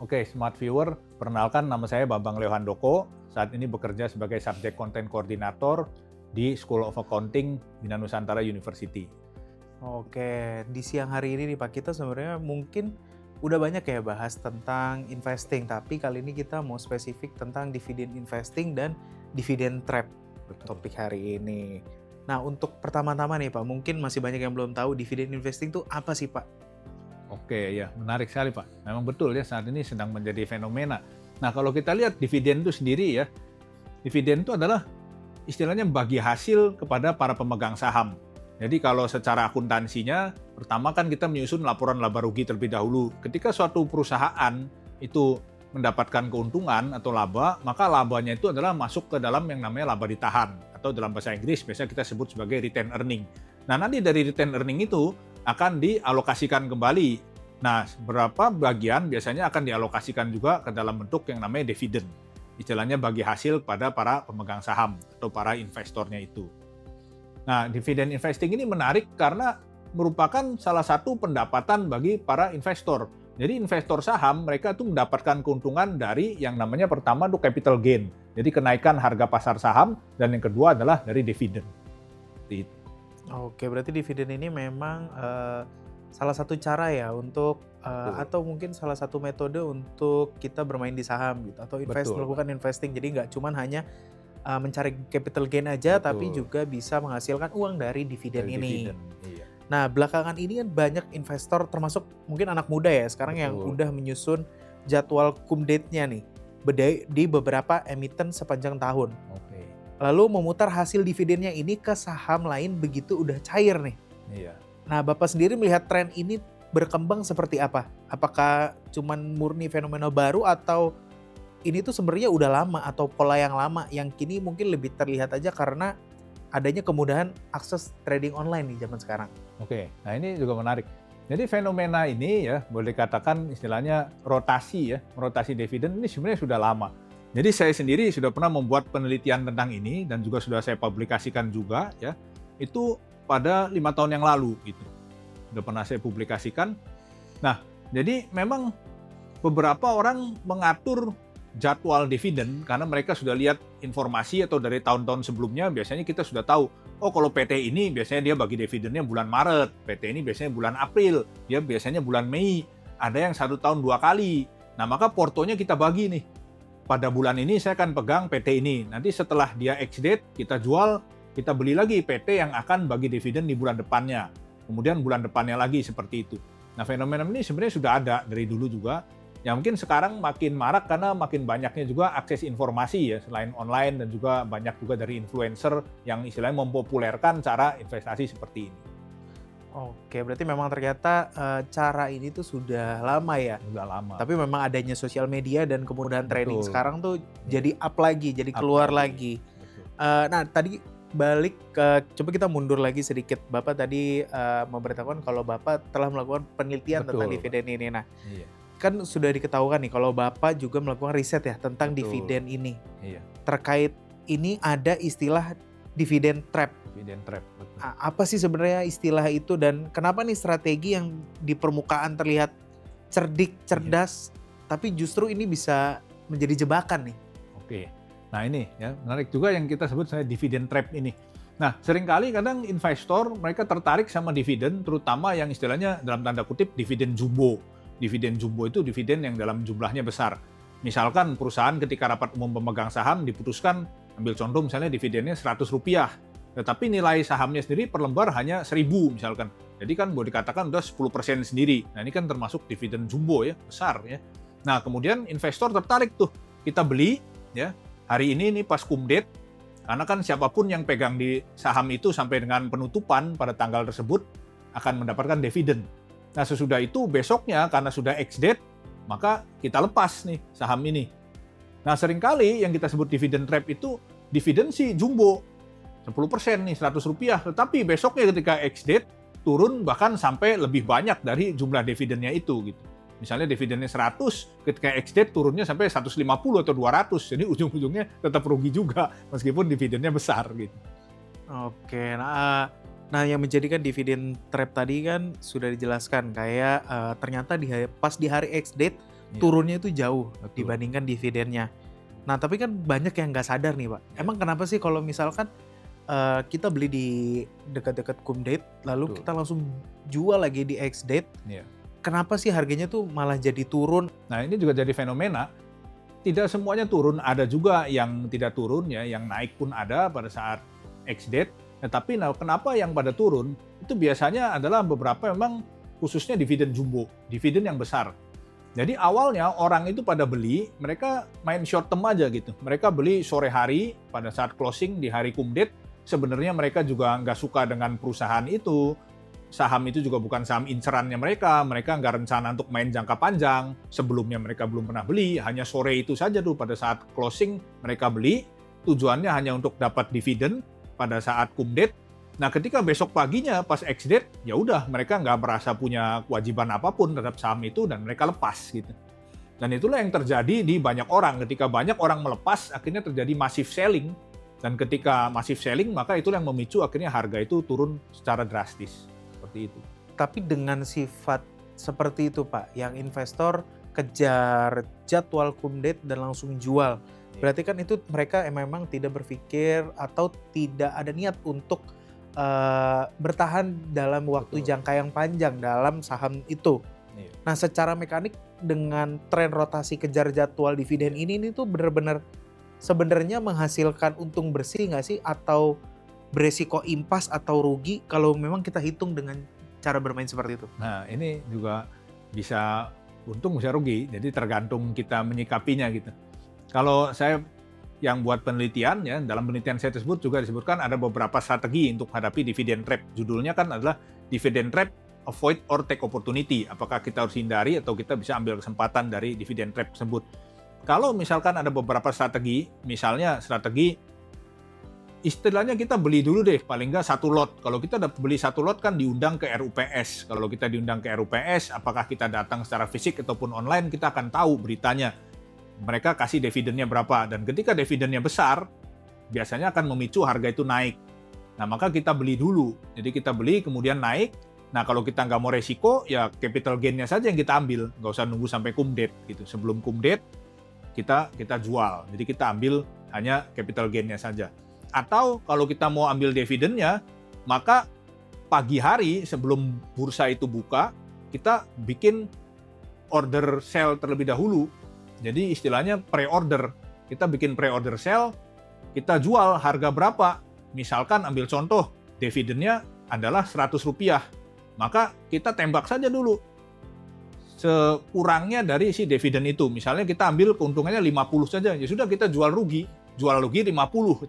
Oke, Smart Viewer, perkenalkan nama saya Bambang Leo Handoko. Saat ini bekerja sebagai Subject Content Coordinator di School of Accounting Bina Nusantara University. Oke, di siang hari ini nih Pak, kita sebenarnya mungkin udah banyak ya bahas tentang investing, tapi kali ini kita mau spesifik tentang dividen investing dan dividen trap topik hari ini. Nah, untuk pertama-tama nih Pak, mungkin masih banyak yang belum tahu dividen investing itu apa sih Pak? Oke, ya menarik sekali Pak. Memang betul ya saat ini sedang menjadi fenomena. Nah kalau kita lihat dividen itu sendiri ya, dividen itu adalah istilahnya bagi hasil kepada para pemegang saham. Jadi kalau secara akuntansinya, pertama kan kita menyusun laporan laba rugi terlebih dahulu. Ketika suatu perusahaan itu mendapatkan keuntungan atau laba, maka labanya itu adalah masuk ke dalam yang namanya laba ditahan. Atau dalam bahasa Inggris biasanya kita sebut sebagai retain earning. Nah nanti dari retain earning itu akan dialokasikan kembali. Nah, berapa bagian biasanya akan dialokasikan juga ke dalam bentuk yang namanya dividen. Istilahnya bagi hasil pada para pemegang saham atau para investornya itu. Nah, dividen investing ini menarik karena merupakan salah satu pendapatan bagi para investor. Jadi investor saham mereka tuh mendapatkan keuntungan dari yang namanya pertama itu capital gain. Jadi kenaikan harga pasar saham dan yang kedua adalah dari dividen. Oke, berarti dividen ini memang salah satu cara ya untuk atau mungkin salah satu metode untuk kita bermain di saham gitu atau melakukan investing. Jadi nggak cuman hanya mencari capital gain aja, tapi juga bisa menghasilkan uang dari dividen ini. Iya. Nah, belakangan ini kan banyak investor termasuk mungkin anak muda ya sekarang yang udah menyusun jadwal cum date-nya nih di beberapa emiten sepanjang tahun. Oke. Lalu memutar hasil dividennya ini ke saham lain begitu udah cair nih. Iya. Nah, Bapak sendiri melihat tren ini berkembang seperti apa? Apakah cuman murni fenomena baru atau ini tuh sebenarnya udah lama atau pola yang lama yang kini mungkin lebih terlihat aja karena adanya kemudahan akses trading online di zaman sekarang? Oke, nah ini juga menarik. Jadi fenomena ini ya boleh dikatakan istilahnya rotasi dividen ini sebenarnya sudah lama. Jadi saya sendiri sudah pernah membuat penelitian tentang ini dan juga sudah saya publikasikan juga ya. Itu pada 5 tahun yang lalu gitu. Sudah pernah saya publikasikan. Nah, jadi memang beberapa orang mengatur jadwal dividen karena mereka sudah lihat informasi atau dari tahun-tahun sebelumnya biasanya kita sudah tahu, oh kalau PT ini biasanya dia bagi dividennya bulan Maret, PT ini biasanya bulan April, dia biasanya bulan Mei, ada yang 1 tahun 2 kali. Nah, maka portonya kita bagi nih. Pada bulan ini saya akan pegang PT ini. Nanti setelah dia ex-date, kita jual, kita beli lagi PT yang akan bagi dividen di bulan depannya. Kemudian bulan depannya lagi seperti itu. Nah, fenomena ini sebenarnya sudah ada dari dulu juga. Ya mungkin sekarang makin marak karena makin banyaknya juga akses informasi ya, selain online dan juga banyak juga dari influencer yang istilahnya mempopulerkan cara investasi seperti ini. Oke, berarti memang ternyata cara ini tuh sudah lama ya. Sudah lama. Tapi memang adanya sosial media dan kemudahan trading Betul. sekarang tuh jadi up lagi, jadi keluar lagi. Betul. Nah, tadi balik ke coba kita mundur lagi sedikit. Bapak tadi memberitahukan kalau Bapak telah melakukan penelitian tentang dividen ini. Nah, Iya. kan sudah diketahukan nih kalau Bapak juga melakukan riset ya tentang dividen ini. Iya. Terkait ini ada istilah dividen trap. Dividen trap. Betul. Apa sih sebenarnya istilah itu dan kenapa nih strategi yang di permukaan terlihat cerdik, cerdas, tapi justru ini bisa menjadi jebakan nih? Oke. Nah ini ya menarik juga yang kita sebut saya dividen trap ini. Nah seringkali kadang investor mereka tertarik sama dividen, terutama yang istilahnya dalam tanda kutip dividen jumbo. Dividen jumbo itu dividen yang dalam jumlahnya besar. Misalkan perusahaan ketika rapat umum pemegang saham diputuskan, ambil contoh misalnya dividennya Rp100. Tetapi nilai sahamnya sendiri per lembar hanya 1.000 misalkan. Jadi kan boleh dikatakan udah 10% sendiri. Nah ini kan termasuk dividen jumbo ya, besar ya. Nah kemudian investor tertarik tuh, kita beli ya hari ini nih pas cum date, karena kan siapapun yang pegang di saham itu sampai dengan penutupan pada tanggal tersebut akan mendapatkan dividen. Nah sesudah itu besoknya karena sudah ex-date, maka kita lepas nih saham ini. Nah seringkali yang kita sebut dividen trap itu dividen sih jumbo, 10% nih Rp100, tetapi besoknya ketika ex-date turun bahkan sampai lebih banyak dari jumlah dividennya itu gitu. Misalnya dividennya 100, ketika ex-date turunnya sampai 150 atau 200. Jadi ujung-ujungnya tetap rugi juga meskipun dividennya besar gitu. Oke, nah yang menjadikan dividen trap tadi kan sudah dijelaskan kayak ternyata pas di hari ex-date Iya. turunnya itu jauh Betul. dibandingkan dividennya. Nah, tapi kan banyak yang nggak sadar nih, Pak. Emang kenapa sih kalau misalkan kita beli di dekat-dekat cum date, lalu Betul. kita langsung jual lagi di ex date, Iya. kenapa sih harganya tuh malah jadi turun? Nah, ini juga jadi fenomena. Tidak semuanya turun, ada juga yang tidak turun ya, yang naik pun ada pada saat ex-date. Tapi kenapa yang pada turun? Itu biasanya adalah beberapa memang khususnya dividen jumbo, dividen yang besar. Jadi awalnya orang itu pada beli, mereka main short term aja gitu. Mereka beli sore hari pada saat closing di hari cum date. Sebenarnya mereka juga nggak suka dengan perusahaan itu. Saham itu juga bukan saham incerannya mereka nggak rencana untuk main jangka panjang, sebelumnya mereka belum pernah beli, hanya sore itu saja tuh pada saat closing mereka beli, tujuannya hanya untuk dapat dividen pada saat cum date. Nah ketika besok paginya pas ex date, ya udah mereka nggak merasa punya kewajiban apapun terhadap saham itu dan mereka lepas gitu. Dan itulah yang terjadi di banyak orang, ketika banyak orang melepas akhirnya terjadi massive selling, dan ketika massive selling maka itulah yang memicu akhirnya harga itu turun secara drastis. Seperti itu. Tapi dengan sifat seperti itu, Pak, yang investor kejar jadwal cum date dan langsung jual. Berarti kan itu mereka memang tidak berpikir atau tidak ada niat untuk bertahan dalam waktu Betul. jangka yang panjang dalam saham itu. Iya. Nah, secara mekanik dengan tren rotasi kejar jadwal dividen ini tuh benar-benar sebenarnya menghasilkan untung bersih nggak sih, atau beresiko impas atau rugi kalau memang kita hitung dengan cara bermain seperti itu? Nah ini juga bisa untung bisa rugi, jadi tergantung kita menyikapinya gitu. Kalau saya yang buat penelitian ya, dalam penelitian saya tersebut juga disebutkan ada beberapa strategi untuk hadapi dividend trap. Judulnya kan adalah dividend trap, avoid or take opportunity. Apakah kita harus hindari atau kita bisa ambil kesempatan dari dividend trap tersebut. Kalau misalkan ada beberapa strategi, misalnya strategi istilahnya kita beli dulu deh, paling nggak satu lot. Kalau kita udah beli satu lot kan diundang ke RUPS. Kalau kita diundang ke RUPS, apakah kita datang secara fisik ataupun online, kita akan tahu beritanya. Mereka kasih dividennya berapa. Dan ketika dividennya besar, biasanya akan memicu harga itu naik. Nah, maka kita beli dulu. Jadi kita beli, kemudian naik. Nah, kalau kita nggak mau resiko, ya capital gain-nya saja yang kita ambil. Nggak usah nunggu sampai cum date. Gitu. Sebelum cum date, kita jual. Jadi kita ambil hanya capital gain-nya saja. Atau kalau kita mau ambil dividennya, maka pagi hari sebelum bursa itu buka, kita bikin order sell terlebih dahulu. Jadi istilahnya pre-order. Kita bikin pre-order sell, kita jual harga berapa. Misalkan ambil contoh, dividennya adalah Rp100. Maka kita tembak saja dulu sekurangnya dari si dividen itu. Misalnya kita ambil keuntungannya 50 saja, ya sudah kita jual rugi 50,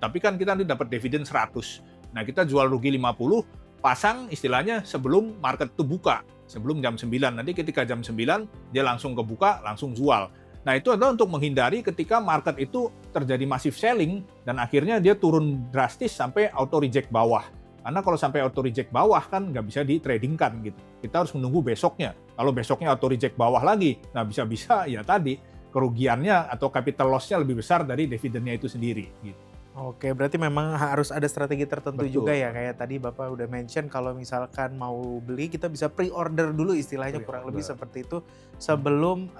tapi kan kita nanti dapat dividen 100. Nah, kita jual rugi 50, pasang istilahnya sebelum market itu buka, sebelum jam 9. Nanti ketika jam 9, dia langsung kebuka, langsung jual. Nah, itu adalah untuk menghindari ketika market itu terjadi massive selling, dan akhirnya dia turun drastis sampai auto reject bawah. Karena kalau sampai auto reject bawah kan nggak bisa di-tradingkan gitu. Kita harus menunggu besoknya. Kalau besoknya auto reject bawah lagi, nah bisa-bisa ya tadi, kerugiannya atau capital loss-nya lebih besar dari dividennya itu sendiri. Gitu. Oke, berarti memang harus ada strategi tertentu. Betul. Juga ya, kayak tadi Bapak udah mention kalau misalkan mau beli kita bisa pre-order dulu, istilahnya kurang lebih seperti itu sebelum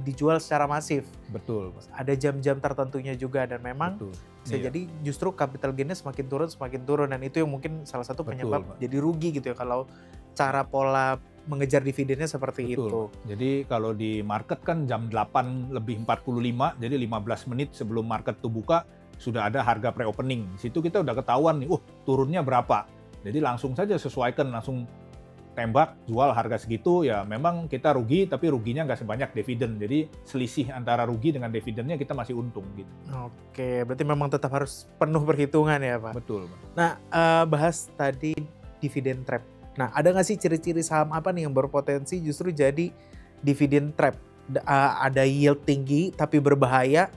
dijual secara masif. Betul, Pak. Ada jam-jam tertentunya juga, dan memang Betul. bisa jadi justru capital gain-nya semakin turun, dan itu yang mungkin salah satu penyebab Pak. jadi rugi gitu ya kalau cara pola mengejar dividennya seperti Betul. itu. Jadi kalau di market kan jam 8 lebih 45, jadi 15 menit sebelum market itu buka, sudah ada harga pre-opening. Di situ kita udah ketahuan nih, turunnya berapa. Jadi langsung saja sesuaikan, langsung tembak, jual harga segitu, ya memang kita rugi, tapi ruginya nggak sebanyak dividen. Jadi selisih antara rugi dengan dividennya kita masih untung gitu. Oke, berarti memang tetap harus penuh perhitungan ya, Pak? Betul, Pak. Nah, bahas tadi dividen trap. Nah, ada nggak sih ciri-ciri saham apa nih yang berpotensi justru jadi dividen trap? Ada yield tinggi tapi berbahaya.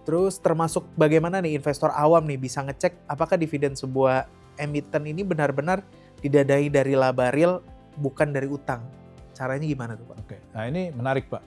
Terus termasuk bagaimana nih investor awam nih bisa ngecek apakah dividen sebuah emiten ini benar-benar didadai dari laba real bukan dari utang. Caranya gimana tuh, Pak? Oke, nah ini menarik, Pak.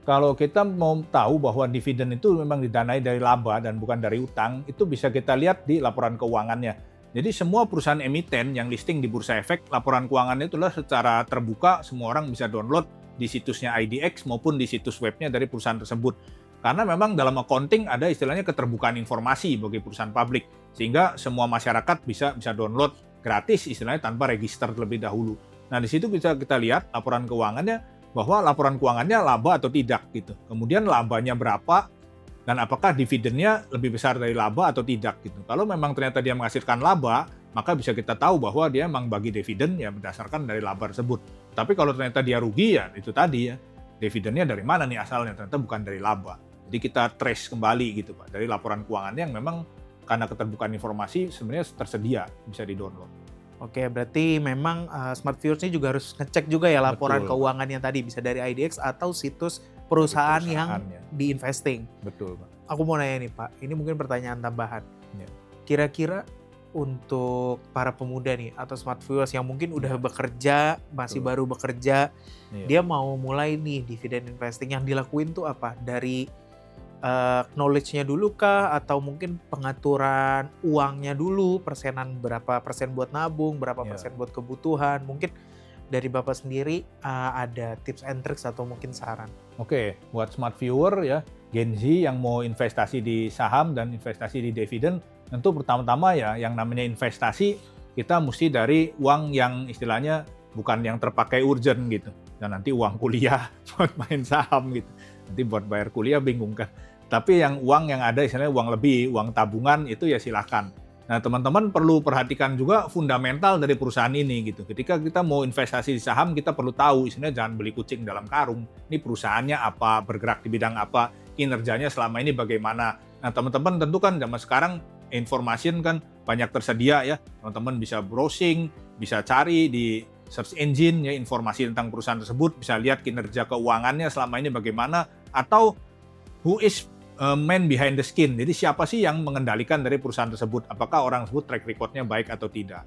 Kalau kita mau tahu bahwa dividen itu memang didanai dari laba dan bukan dari utang, itu bisa kita lihat di laporan keuangannya. Jadi semua perusahaan emiten yang listing di Bursa Efek, laporan keuangannya itulah secara terbuka, semua orang bisa download di situsnya IDX maupun di situs webnya dari perusahaan tersebut. Karena memang dalam accounting ada istilahnya keterbukaan informasi bagi perusahaan publik, sehingga semua masyarakat bisa download gratis istilahnya tanpa register terlebih dahulu. Nah, di situ bisa kita lihat laporan keuangannya, bahwa laporan keuangannya laba atau tidak gitu. Kemudian labanya berapa dan apakah dividennya lebih besar dari laba atau tidak gitu. Kalau memang ternyata dia menghasilkan laba, maka bisa kita tahu bahwa dia memang bagi dividen ya berdasarkan dari laba tersebut. Tapi kalau ternyata dia rugi ya itu tadi ya, dividennya dari mana nih asalnya, ternyata bukan dari laba. Jadi kita trace kembali gitu Pak, dari laporan keuangannya yang memang karena keterbukaan informasi sebenarnya tersedia, bisa di-download. Oke, berarti memang Smart Viewers ini juga harus ngecek juga ya laporan Betul. keuangan yang tadi, bisa dari IDX atau situs perusahaan yang Perusahaannya. di investing. Betul Pak. Aku mau nanya nih Pak, ini mungkin pertanyaan tambahan. Ya. Kira-kira untuk para pemuda nih atau Smart Viewers yang mungkin udah bekerja, masih Betul. baru bekerja, Iya. dia mau mulai nih dividen investing, yang dilakuin tuh apa? Dari knowledge-nya dulu kah, atau mungkin pengaturan uangnya dulu, persenan berapa persen buat nabung, berapa Iya. persen buat kebutuhan. Mungkin dari Bapak sendiri ada tips and tricks atau mungkin saran. Oke, buat smart viewer ya, Gen Z yang mau investasi di saham dan investasi di dividen, tentu pertama-tama ya yang namanya investasi, kita mesti dari uang yang istilahnya bukan yang terpakai urgent gitu. Dan nanti uang kuliah buat main saham gitu. Nanti buat bayar kuliah bingung kan. Tapi yang uang yang ada istilahnya uang lebih, uang tabungan itu ya silakan. Nah, teman-teman perlu perhatikan juga fundamental dari perusahaan ini gitu. Ketika kita mau investasi di saham, kita perlu tahu istilahnya jangan beli kucing dalam karung. Ini perusahaannya apa, bergerak di bidang apa, kinerjanya selama ini bagaimana. Nah, teman-teman tentu kan zaman sekarang informasi kan banyak tersedia ya. Teman-teman bisa browsing, bisa cari di search engine ya informasi tentang perusahaan tersebut, bisa lihat kinerja keuangannya selama ini bagaimana, atau who is man behind the skin. Jadi siapa sih yang mengendalikan dari perusahaan tersebut? Apakah orang tersebut track record-nya baik atau tidak?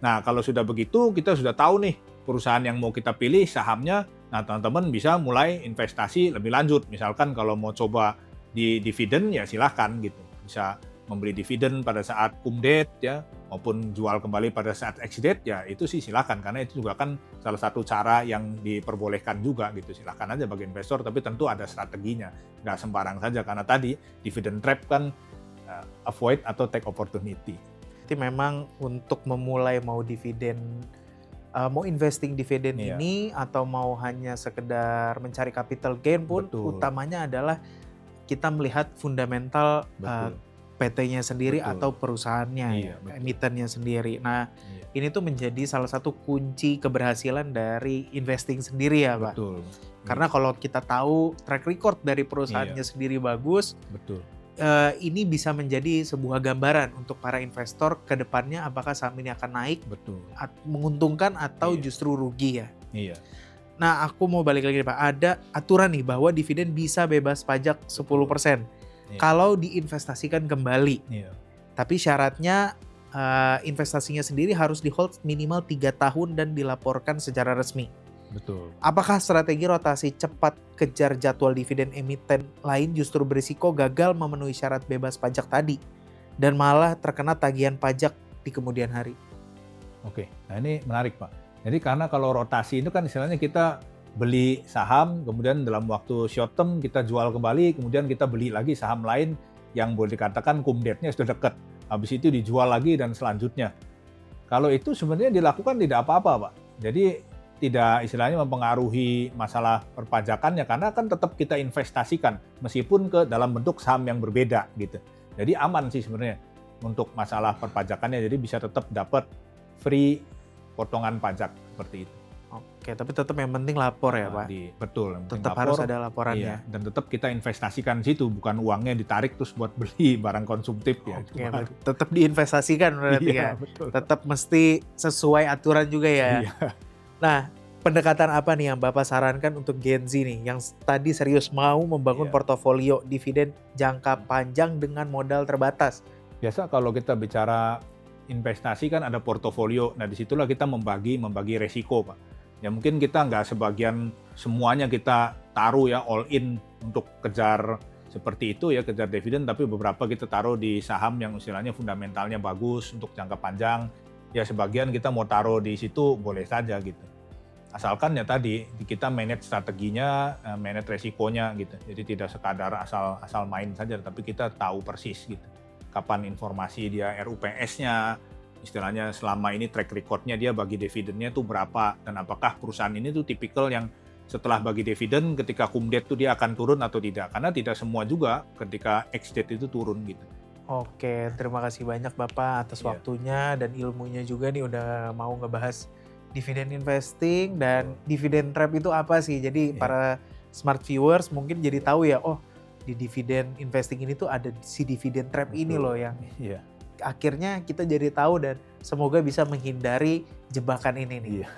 Nah, kalau sudah begitu, kita sudah tahu nih perusahaan yang mau kita pilih sahamnya. Nah, teman-teman bisa mulai investasi lebih lanjut. Misalkan kalau mau coba di dividen, ya silahkan gitu. Bisa membeli dividen pada saat cum date ya, maupun jual kembali pada saat ex date, ya itu sih silahkan. Karena itu juga kan salah satu cara yang diperbolehkan juga gitu. Silahkan aja bagi investor, tapi tentu ada strateginya. Nggak sembarang saja, karena tadi dividend trap kan avoid atau take opportunity. Jadi memang untuk memulai mau dividen, mau investing dividen Iya. ini, atau mau hanya sekedar mencari capital gain pun, Betul. utamanya adalah kita melihat fundamental Betul. PT-nya sendiri Betul. atau perusahaannya, Iya, ya, betul. emitennya sendiri. Nah, Iya. ini tuh menjadi salah satu kunci keberhasilan dari investing sendiri ya, Pak. Betul. Karena kalau kita tahu track record dari perusahaannya sendiri bagus, Betul. ini bisa menjadi sebuah gambaran untuk para investor ke depannya apakah saham ini akan naik, Betul. menguntungkan atau Iya. justru rugi ya. Iya. Nah, aku mau balik lagi nih Pak, ada aturan nih bahwa dividen bisa bebas pajak 10% Iya. kalau diinvestasikan kembali. Iya. Tapi syaratnya investasinya sendiri harus di hold minimal 3 tahun dan dilaporkan secara resmi. Betul. Apakah strategi rotasi cepat kejar jadwal dividen emiten lain justru berisiko gagal memenuhi syarat bebas pajak tadi dan malah terkena tagihan pajak di kemudian hari? Oke, nah ini menarik Pak. Jadi karena kalau rotasi itu kan istilahnya kita beli saham, kemudian dalam waktu short term kita jual kembali, kemudian kita beli lagi saham lain yang boleh dikatakan cum date-nya sudah dekat. Habis itu dijual lagi dan selanjutnya. Kalau itu sebenarnya dilakukan tidak apa-apa Pak. Jadi tidak istilahnya mempengaruhi masalah perpajakannya, karena kan tetap kita investasikan meskipun ke dalam bentuk saham yang berbeda gitu. Jadi aman sih sebenarnya untuk masalah perpajakannya, jadi bisa tetap dapat free potongan pajak seperti itu. Oke, tapi tetap yang penting lapor ya Pak. Betul, yang penting Tetap lapor, harus ada laporannya. iya, dan tetap kita investasikan di situ, bukan uangnya ditarik terus buat beli barang konsumtif ya. Oke, tetap diinvestasikan berarti Iya, ya. betul. Tetap mesti sesuai aturan juga ya. Iya. Nah, pendekatan apa nih yang Bapak sarankan untuk Gen Z nih yang tadi serius mau membangun Iya. portofolio dividen jangka panjang dengan modal terbatas? Biasa kalau kita bicara investasi kan ada portofolio. Nah, disitulah kita membagi resiko, Pak. Ya mungkin kita nggak sebagian semuanya kita taruh ya all in untuk kejar seperti itu ya, kejar dividen, tapi beberapa kita taruh di saham yang istilahnya fundamentalnya bagus untuk jangka panjang. Ya sebagian kita mau taruh di situ boleh saja gitu. Asalkan ya tadi kita manage strateginya, manage resikonya gitu. Jadi tidak sekadar asal main saja, tapi kita tahu persis gitu. Kapan informasi dia RUPS-nya, istilahnya selama ini track record-nya dia bagi dividennya tuh berapa, dan apakah perusahaan ini tuh tipikal yang setelah bagi dividen ketika cum date tuh dia akan turun atau tidak. Karena tidak semua juga ketika ex date itu turun gitu. Oke, terima kasih banyak Bapak atas Iya. waktunya dan ilmunya juga nih udah mau ngebahas dividen investing dan dividen trap itu apa sih. Jadi Iya. para smart viewers mungkin jadi tahu ya, oh di dividen investing ini tuh ada si dividen trap ini Betul. loh yang Iya. akhirnya kita jadi tahu dan semoga bisa menghindari jebakan ini nih. Iya.